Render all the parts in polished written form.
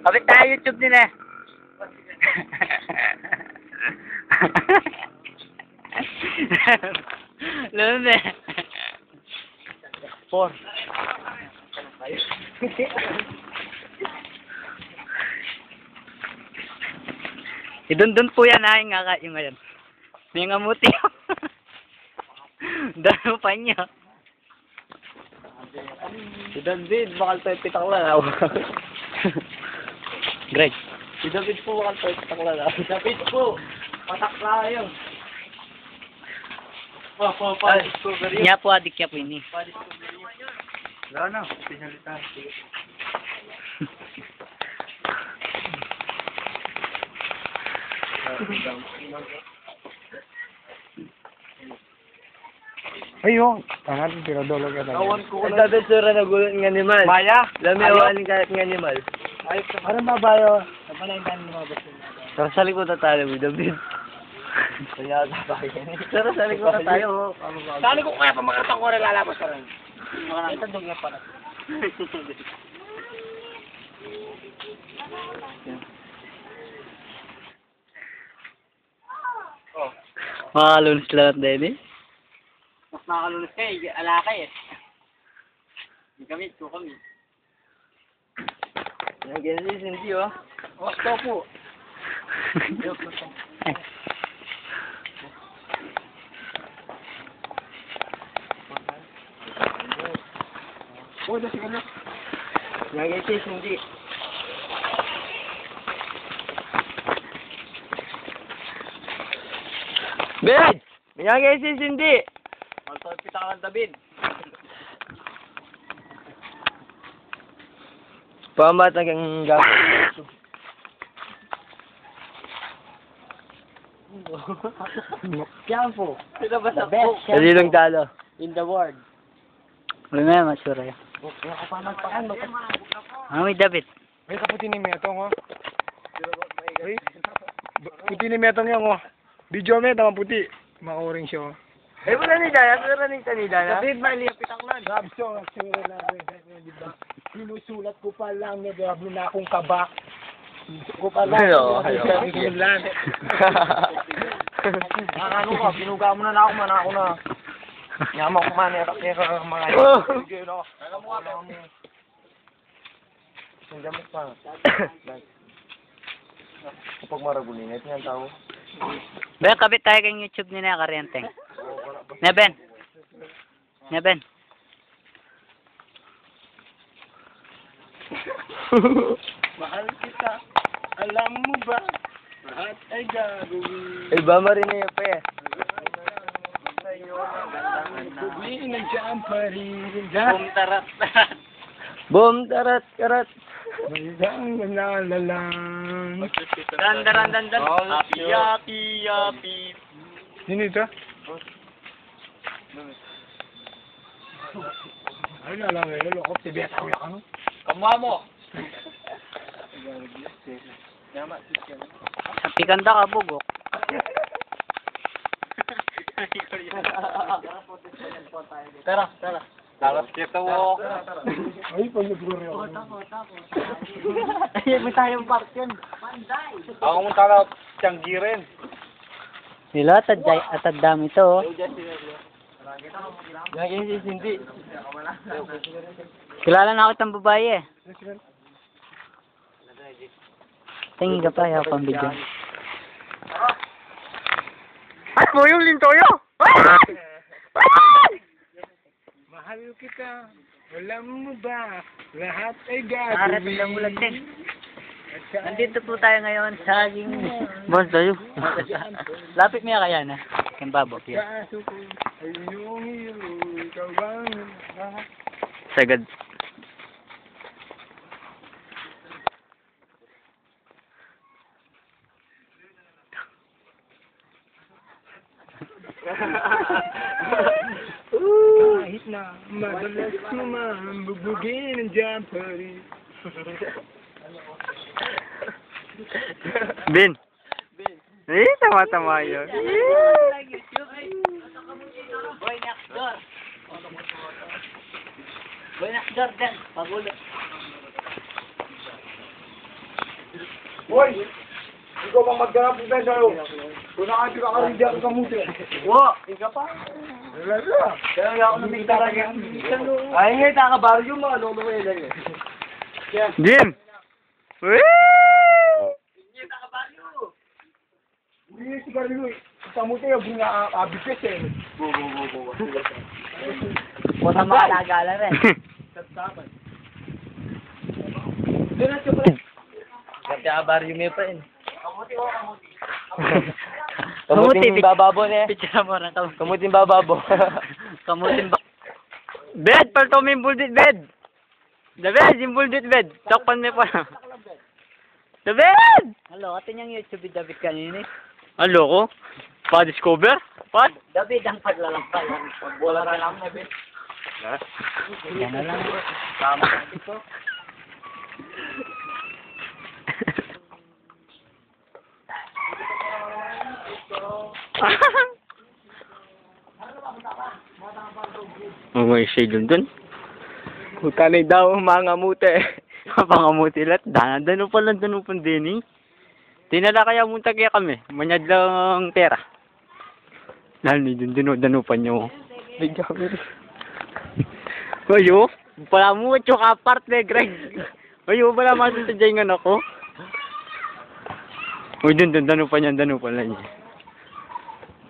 Kapit tayo YouTube nila. Lalo na. 4. Idundun po yan ha, yung ngayon. May ngamuti. Dano pa niya. Si David, bakal tayo pitakla. Greg. Si David po, bakal tayo pitakla. Si David po, patakla kayo. Niya po adik niya po ini. Wala na, pinalitan. Ayun, tangan, pinadolo ka na. Awan ko na. David, sura na gulat ng animal. Maya? Lami awaling kahit ng animal. Ano ba bayo? Napalayan mo ba? Tara sa likod na tayo, David. Kaya tara sa likod na tayo. Saan ko kaya pa makatang ko lalabas ka rin? Ito dog na pala. Makalunis lahat din eh. Mas nakalunos kayo, alakay eh. Hindi kami, ito kami. Yung ganyan hindi oh. Osto po. Uy, sige na. Yung ganyan hindi. Ben! Yung ganyan hindi. Malto pitangan David. Pamat ang gapit. Kiampo. Sino ba sa best po? Kaninong talo? In the world. Wala na, masura yun. Nakapanagpakan mo. May David. May kaputi ni Metong, oh. Ay, puti ni Metong yung, oh. Video mo, tama puti. Maka-orange siya, oh. Eh, wala ni Dana. Sura ni Dana. David, mali ang pitaklan. Rabso, nagsura na rin. Diba? Sinusulat ko pa lang na grabe na akong kabak. Ko pa lang. Hello. Ano ka, binuga mo na ako, man ako na. Yaman ko man, erak ka mga sige no. Alam mo nga, hindi mo pa. Kapag maragulin, ito yung tao. Ben, kapit tayo kang YouTube nila, karyente. Ben. Mahal kita, alam mo ba? Lahat ay gagawin. Eh, ba marinig pa eh. Bugli ng jamparin. Tarat. Boom, tarat, karat. Mayang nalalalang. Dan. Yapi. Sino ito? Ay, nalang lokop si Beta. Ano? Kamukha mo. Sa pikanda ka, bugok. Tara. Dapat kita wo. Ay, pag nag-glory ako. Ay, may tayong park yan. Ako mong tala, tiyanggirin. Nila, atad dami ito. Oh. Yung ganyan hindi. Kilala na ako itong babae eh. Tingin ka pa, yung pambigyan. At mo yung lintoyo! Mahal kita, alam mo ba? Lahat ay Arat gagawin. lang ulan din. Nandito po tayo ngayon sa aking... Boss tayo. Lapit niya kaya na. Kang babok yan. Kaso ko, ay yung iyo, ikaw bang lahat? Sagad. Kahit na madalas naman bugbugin ang jampari. Ben. Eh, tama-tama yun. Boy next door. Boy next door din. Pagulo. Boy! Ikaw bang magganap po tayo sa'yo? Kung nakati ka rin dyan sa kamuti. Wo, ikaw pa. Wala na. Kaya nga ako namig talaga. Ay, ngayon, nakabaryo mo. Ano mo yan? Jim! Wee! Hindi si Carlo eh. Sa kamuti, yung abikes eh. Wala makalagala rin. Kasi abaryo may pa yun. Kamuti, bababo niya. Picture mo rin kamuti. Kamuting bababo. Kamutin ba? Bed! Palto mo yung buldit bed! The bed! Yung buldit bed! Takpan mo pa. The bed! Halo, atin yung YouTube David kanina eh. Ano ko? Pa-discover? What? David ang paglalampay. Wala ka lang, David. Yan na lang. Tama na dito. May shade dun. Hutanay daw, mga mute. Pangamuti lahat. Dano pa din eh. Tinala kaya munta kaya kami. Manyad lang pera. Lalo ni dano-dano pa nyo. Bigyan mo. Ayo, pala mo at yung aparte, Greg. Ayo, pala masusadyayin nga ako. Uy, dano pa niya.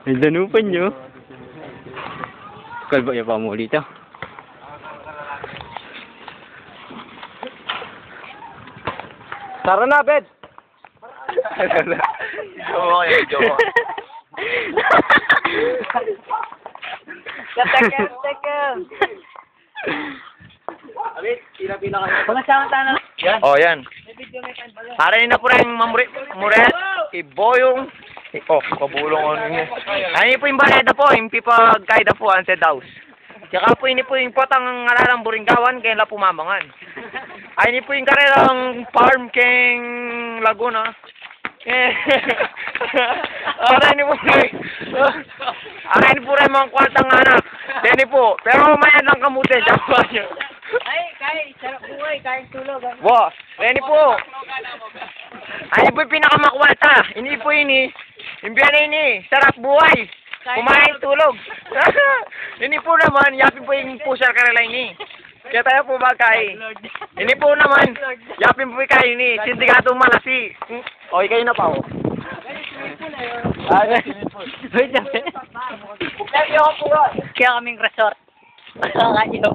Ay, dano pa nyo. Kalba yung pamuli ito. Tara na, bed! Tekem. Abit, pila-pila kayo. Pangasama tayo na. Yan. Oh, yan. May video may panbalo. Hari na po rin muret, iboyong, pabulong ano niya. Ano po yung bareda po, yung pipagkaida po, ang house. Tsaka po ini po yung potang ngalalang Buringawan, kaya la pumamangan. Ay, ini po yung karelang farm king Laguna. Aray ni po rin mga kwartang anak. Dini po, pero mayan lang kamuti, jawa nyo. Ay, sarap buhay, kain tulog. Wow, Lenny po. Ay po yung pinakamakwalta. Hindi po ini. Imbiyan ini. Sarap buhay. Kumain tulog. Hindi po naman. Yapin po yung pusher karela ini. Kaya tayo po bagay. Hindi po naman. Yapin po yung kain ini. Sindigatong malasi. Okay, kayo na pa oh. Wait lang. Kaya kaming resort. Kayo.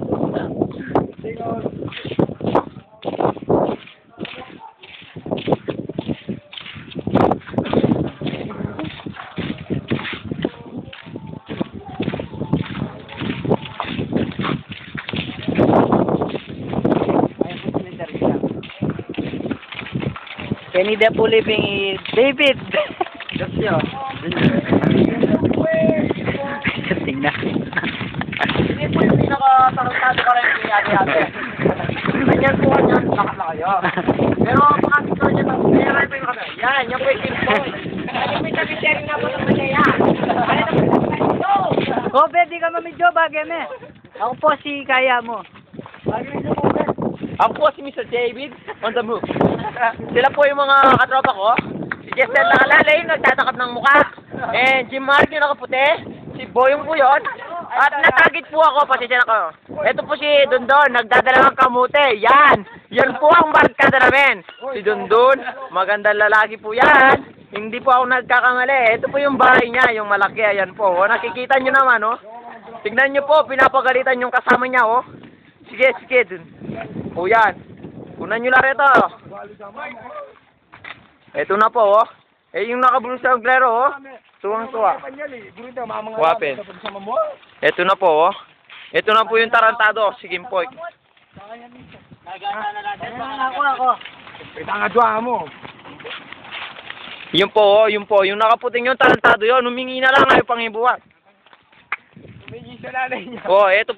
Kenny the po living David. That's yun. Tingnan. Hindi po yung pinaka-tarantado ka rin yung yate-yate. Ganyan po kanyan, lakas na kayo. Pero makakita niya na, mayroon po yung kami. Yan po yung team boy. Ano po yung sabi-sharing na po naman niya yan. Ano na po yung ito? Oh, pwede ka mamidyo, bagay me. Ako po si Kaya mo. Ako po si Mr. David on the move. Sila po yung mga katropa ko. Si Jester nakalalay, nagtatakap ng muka. And Jim Mark yung nakaputi. Si Boyong po yun. At natagit po ako, pasensya na ko. Ito po si Dondon, nagdadalawang kamute. Yan! Yan po ang barkada namin. Si Dondon, magandang lalaki po yan. Hindi po ako nagkakamali. Ito po yung bahay niya, yung malaki. Ayan po. O, nakikita nyo naman, oh. Tignan nyo po, pinapagalitan yung kasama niya, oh. Sige, dun. O, yan. Kunan nyo lang rito. Ito na po, oh. Yung nakabulong sa glero, oh. Tuwang-tuwa. Wapin. Ito na po, oh. Ito na po yung tarantado. Sige po. Ako. Itangadwa mo. Yun po, oh. Yun po. Yung nakaputing yung tarantado yun. Humingi na lang ngayon pang ibuwan. May isa nanay niya. Oh, ito po.